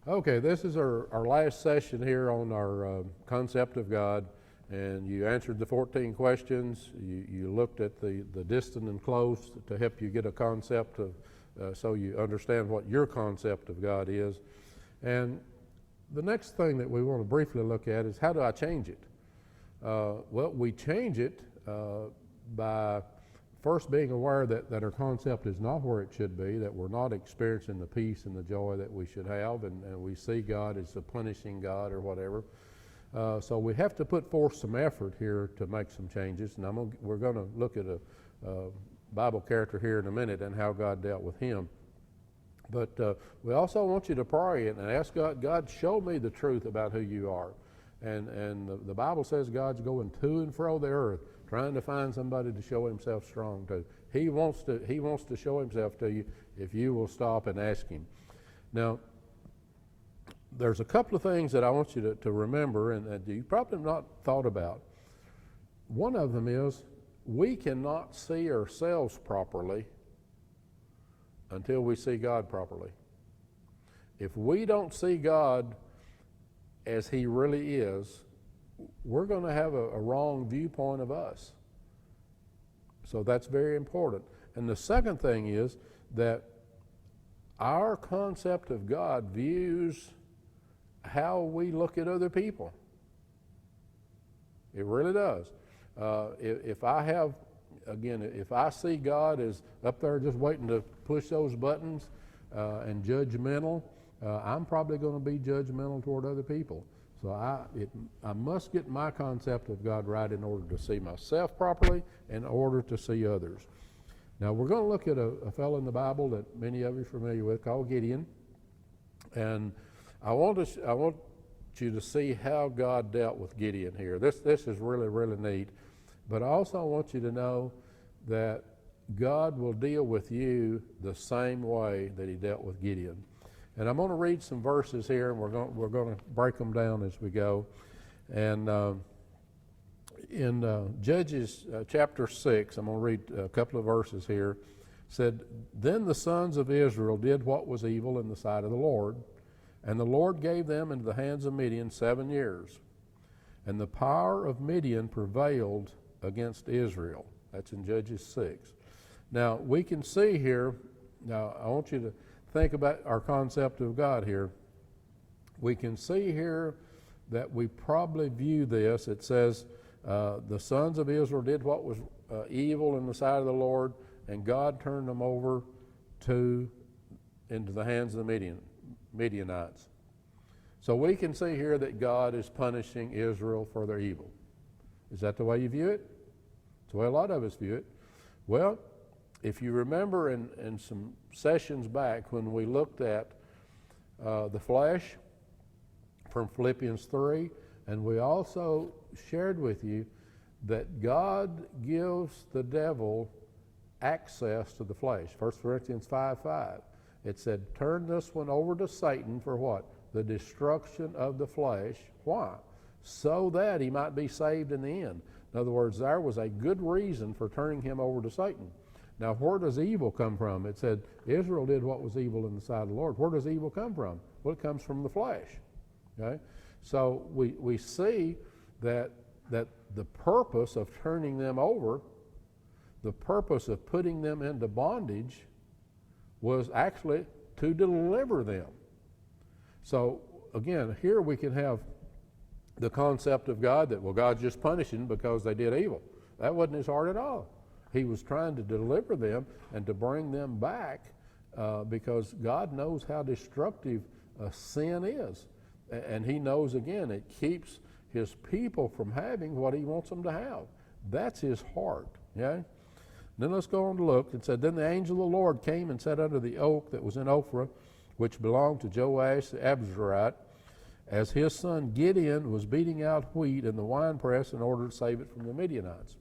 Okay, this is our last session here on our concept of God, and you answered the 14 questions. You looked at the distant and close to help you get a concept of, so you understand what your concept of God is. And the next thing that we want to briefly look at is, how do I change it? Well, we change it by first being aware that our concept is not where it should be, that we're not experiencing the peace and the joy that we should have, and we see God as a punishing God or whatever. So we have to put forth some effort here to make some changes, and we're going to look at a Bible character here in a minute and how God dealt with him. But we also want you to pray and ask God, God, show me the truth about who you are. And the Bible says God's going to and fro the earth, trying to find somebody to show himself strong to. He wants to show himself to you if you will stop and ask him. Now, there's a couple of things that I want you to remember and that you probably have not thought about. One of them is, we cannot see ourselves properly until we see God properly. If we don't see God as he really is, we're going to have a wrong viewpoint of us. So that's very important. And the second thing is that our concept of God views how we look at other people. It really does. If I see God as up there just waiting to push those buttons and judgmental, I'm probably going to be judgmental toward other people. So I must get my concept of God right in order to see myself properly, in order to see others. Now we're going to look at a fellow in the Bible that many of you are familiar with called Gideon. And I want you to see how God dealt with Gideon here. This is really, really neat. But I also want you to know that God will deal with you the same way that he dealt with Gideon. And I'm going to read some verses here, and we're going to break them down as we go. And in Judges chapter 6, I'm going to read a couple of verses here. It said, "Then the sons of Israel did what was evil in the sight of the Lord, and the Lord gave them into the hands of Midian 7 years. And the power of Midian prevailed against Israel." That's in Judges 6. Now, we can see here, now I want you to think about our concept of God here. We can see here that we probably view this. It says, the sons of Israel did what was evil in the sight of the Lord, and God turned them over into the hands of the Midianites. So we can see here that God is punishing Israel for their evil. Is that the way you view it? It's the way a lot of us view it. Well, if you remember in some sessions back when we looked at the flesh from Philippians 3, and we also shared with you that God gives the devil access to the flesh. 1 Corinthians 5:5. It said, turn this one over to Satan for what? The destruction of the flesh. Why? So that he might be saved in the end. In other words, there was a good reason for turning him over to Satan. Now, where does evil come from? It said Israel did what was evil in the sight of the Lord. Where does evil come from? Well, it comes from the flesh. Okay? So we see that the purpose of turning them over, the purpose of putting them into bondage, was actually to deliver them. So again, here we can have the concept of God that, well, God's just punishing because they did evil. That wasn't his heart at all. He was trying to deliver them and to bring them back because God knows how destructive sin is. And he knows, again, it keeps his people from having what he wants them to have. That's his heart. Okay? Then let's go on to look. It said, then the angel of the Lord came and sat under the oak that was in Ophrah, which belonged to Joash the Abiezrite, as his son Gideon was beating out wheat in the winepress in order to save it from the Midianites.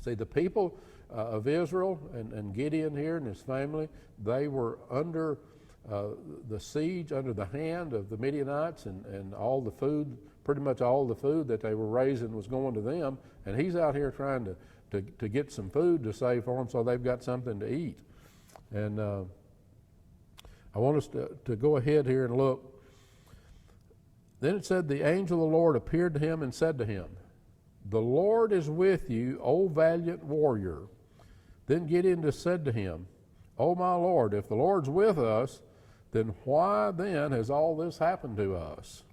See, the people of Israel and Gideon here and his family, they were under the siege, under the hand of the Midianites, and all the food, pretty much all the food that they were raising was going to them, and he's out here trying to get some food to save for them so they've got something to eat. And I want us to go ahead here and look Then it said, the angel of the Lord appeared to him and said to him, the Lord is with you, O valiant warrior. Then Gideon said to him, O my Lord, if the Lord's with us, then why then has all this happened to us?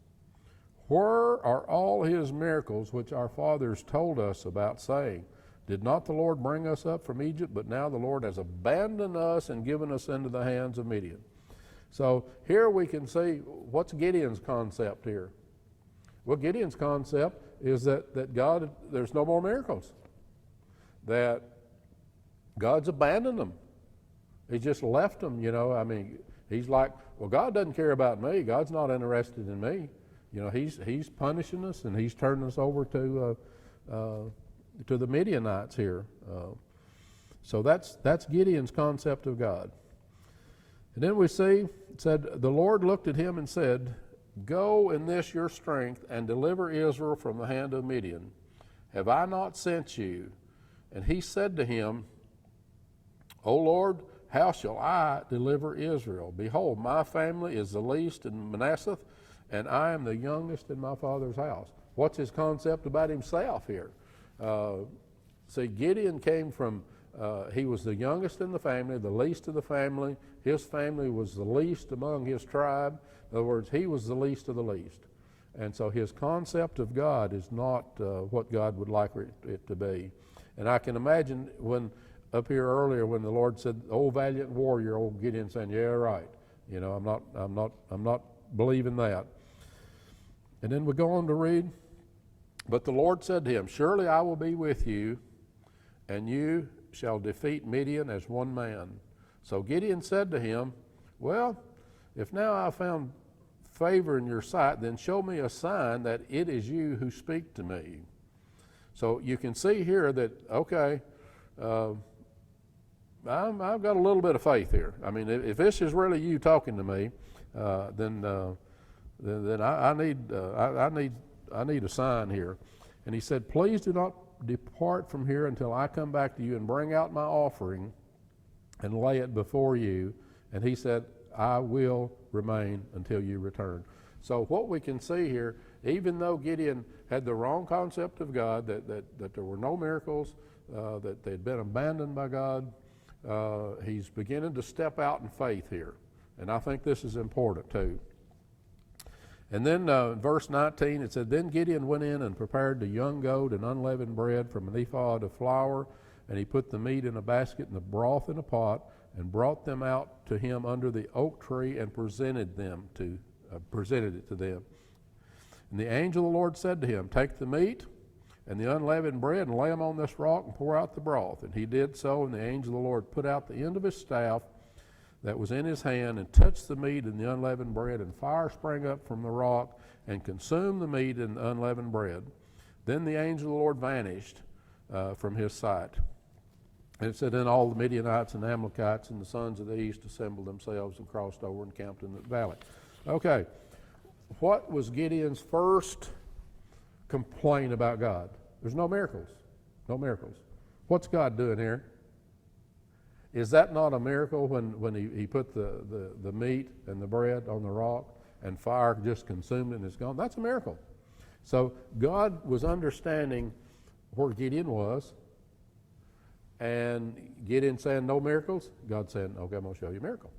Where are all his miracles which our fathers told us about, saying, did not the Lord bring us up from Egypt? But now the Lord has abandoned us and given us into the hands of Midian. So here we can see what's Gideon's concept here. Well, Gideon's concept is that God, there's no more miracles. That God's abandoned them. He just left them, you know. I mean, he's like, well, God doesn't care about me. God's not interested in me. You know, he's punishing us, and he's turning us over to the Midianites here. So that's Gideon's concept of God. And then we see, it said, the Lord looked at him and said, go in this your strength and deliver Israel from the hand of Midian. Have I not sent you? And he said to him, O Lord, how shall I deliver Israel? Behold, my family is the least in Manasseh, and I am the youngest in my father's house. What's his concept about himself here? See, Gideon came from, he was the youngest in the family, the least of the family. His family was the least among his tribe. In other words, he was the least of the least. And so his concept of God is not what God would like it to be. And I can imagine when, up here earlier, when the Lord said, "Oh, valiant warrior," old Gideon saying, "Yeah, right. You know, I'm not believing that." And then we go on to read, but the Lord said to him, "Surely I will be with you, and you shall defeat Midian as one man." So Gideon said to him, "Well, if now I found favor in your sight, then show me a sign that it is you who speak to me." So you can see here that, okay, I've got a little bit of faith here. I mean, if this is really you talking to me, then I need a sign here. And he said, "Please do not depart from here until I come back to you and bring out my offering and lay it before you." And he said, "I will remain until you return." So what we can see here, even though Gideon had the wrong concept of God, that there were no miracles, that they'd been abandoned by God, he's beginning to step out in faith here. And I think this is important too. And then verse 19, it said, "Then Gideon went in and prepared the young goat and unleavened bread from an ephah of flour, and he put the meat in a basket and the broth in a pot, and brought them out to him under the oak tree and presented it to them. And the angel of the Lord said to him, 'Take the meat and the unleavened bread and lay them on this rock and pour out the broth.' And he did so, and the angel of the Lord put out the end of his staff that was in his hand and touched the meat and the unleavened bread, and fire sprang up from the rock and consumed the meat and the unleavened bread. Then the angel of the Lord vanished from his sight." And it said, "Then all the Midianites and Amalekites and the sons of the east assembled themselves and crossed over and camped in the valley." Okay, what was Gideon's first complaint about God? There's no miracles. No miracles. What's God doing here? Is that not a miracle when he put the meat and the bread on the rock and fire just consumed it and it's gone? That's a miracle. So God was understanding where Gideon was, and Gideon saying no miracles, God saying, "Okay, I'm going to show you a miracle."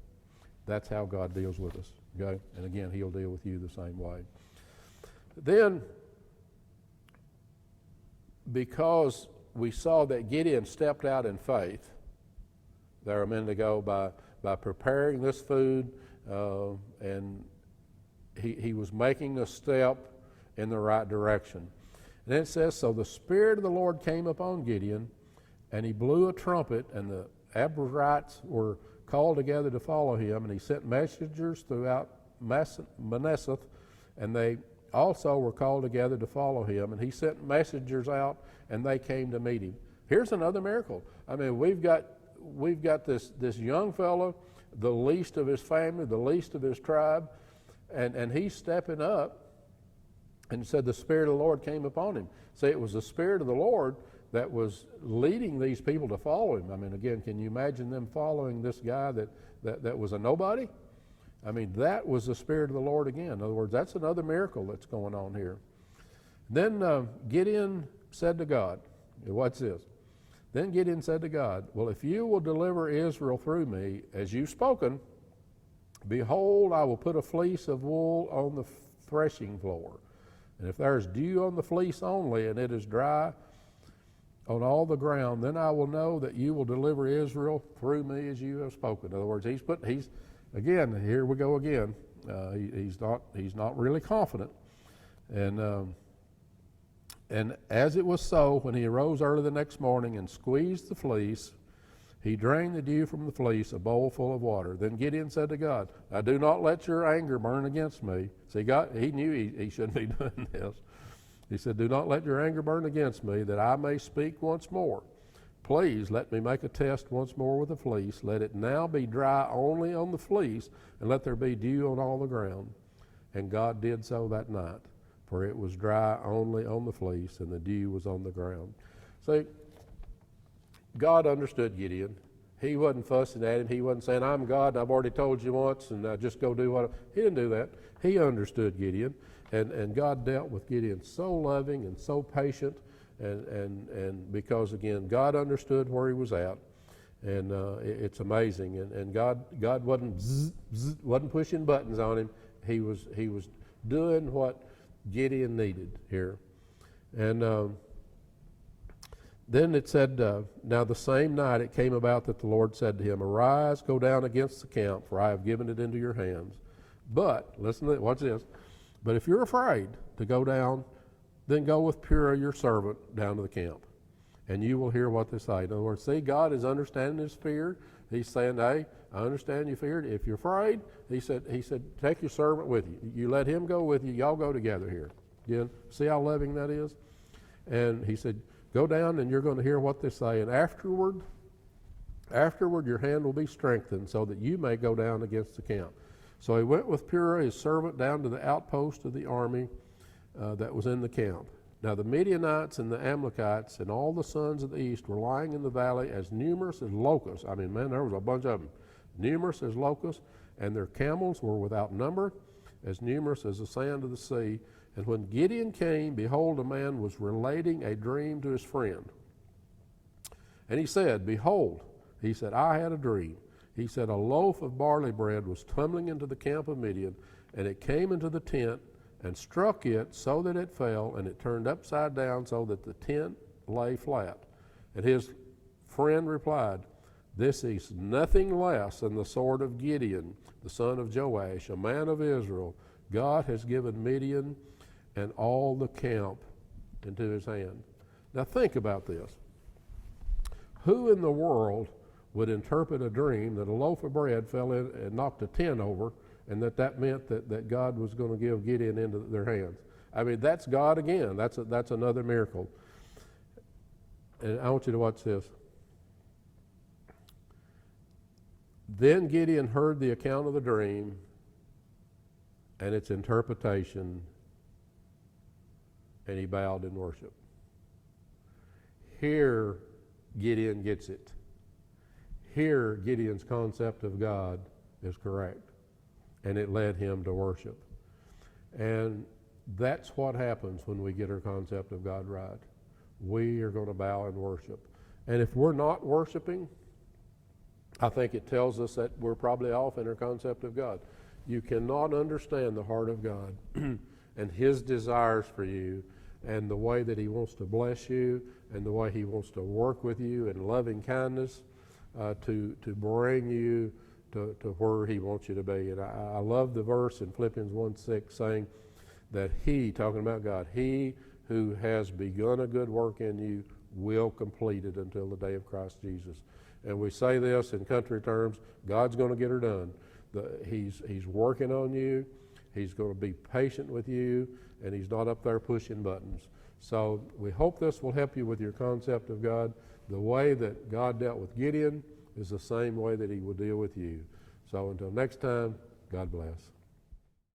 That's how God deals with us. Okay? And again, he'll deal with you the same way. Then, because we saw that Gideon stepped out in faith there a minute ago by preparing this food, and he was making a step in the right direction. And then it says, "So the Spirit of the Lord came upon Gideon, and he blew a trumpet, and the Abiezrites were called together to follow him, and he sent messengers throughout Manasseh, and they also were called together to follow him, and he sent messengers out, and they came to meet him." Here's another miracle. I mean, we've got this young fellow, the least of his family, the least of his tribe, and he's stepping up, and said the Spirit of the Lord came upon him. See, it was the Spirit of the Lord that was leading these people to follow him. I mean, again, can you imagine them following this guy that was a nobody? I mean, that was the Spirit of the Lord again. In other words, that's another miracle that's going on here. Then Gideon said to God, watch this. Then Gideon said to God, well, if you will deliver Israel through me, as you've spoken, behold, I will put a fleece of wool on the threshing floor. And if there is dew on the fleece only, and it is dry on all the ground, then I will know that you will deliver Israel through me as you have spoken. In other words, he's again, here we go again. He's not really confident. And as it was so, when he arose early the next morning and squeezed the fleece, he drained the dew from the fleece, a bowl full of water. Then Gideon said to God, "Now do not let your anger burn against me." See, God, he knew he shouldn't be doing this. He said, "Do not let your anger burn against me, that I may speak once more. Please let me make a test once more with the fleece. Let it now be dry only on the fleece, and let there be dew on all the ground." And God did so that night, for it was dry only on the fleece, and the dew was on the ground. See, God understood Gideon. He wasn't fussing at him. He wasn't saying, "I'm God, and I've already told you once, and just go do what." He didn't do that. He understood Gideon, and God dealt with Gideon so loving and so patient, and because, again, God understood where he was at, and it's amazing. And God wasn't pushing buttons on him. He was doing what Gideon needed here. And then it said, now the same night it came about that the Lord said to him, "Arise, go down against the camp, for I have given it into your hands. But," listen to it, watch this, "but if you're afraid to go down, then go with Purah your servant down to the camp, and you will hear what they say." In other words, see, God is understanding his fear. He's saying, "Hey, I understand you feared. If you're afraid," he said, "take your servant with you. You let him go with you. Y'all go together here." Again, see how loving that is? And he said, "Go down and you're going to hear what they say. And afterward your hand will be strengthened so that you may go down against the camp." So he went with Purah his servant down to the outpost of the army that was in the camp. Now the Midianites and the Amalekites and all the sons of the east were lying in the valley as numerous as locusts. I mean, man, there was a bunch of them. Numerous as locusts, and their camels were without number, as numerous as the sand of the sea. And when Gideon came, behold, a man was relating a dream to his friend. And he said, "Behold," he said, "I had a dream." He said, "A loaf of barley bread was tumbling into the camp of Midian, and it came into the tent and struck it so that it fell, and it turned upside down so that the tent lay flat." And his friend replied, "This is nothing less than the sword of Gideon, the son of Joash, a man of Israel. God has given Midian and all the camp into his hand." Now think about this. Who in the world would interpret a dream that a loaf of bread fell in and knocked a tent over, and that meant that God was going to give Gideon into their hands? I mean, that's God again. That's another miracle. And I want you to watch this. Then Gideon heard the account of the dream and its interpretation, and he bowed in worship. Here, Gideon gets it. Here, Gideon's concept of God is correct, and it led him to worship. And that's what happens when we get our concept of God right. We are going to bow and worship. And if we're not worshiping, I think it tells us that we're probably off in our concept of God. You cannot understand the heart of God and his desires for you, and the way that he wants to bless you, and the way he wants to work with you in loving kindness to bring you to where he wants you to be. And I love the verse in Philippians 1:6 saying that he, talking about God, he who has begun a good work in you will complete it until the day of Christ Jesus. And we say this in country terms, God's going to get her done. He's working on you. He's going to be patient with you, and he's not up there pushing buttons. So we hope this will help you with your concept of God. The way that God dealt with Gideon is the same way that he will deal with you. So until next time, God bless.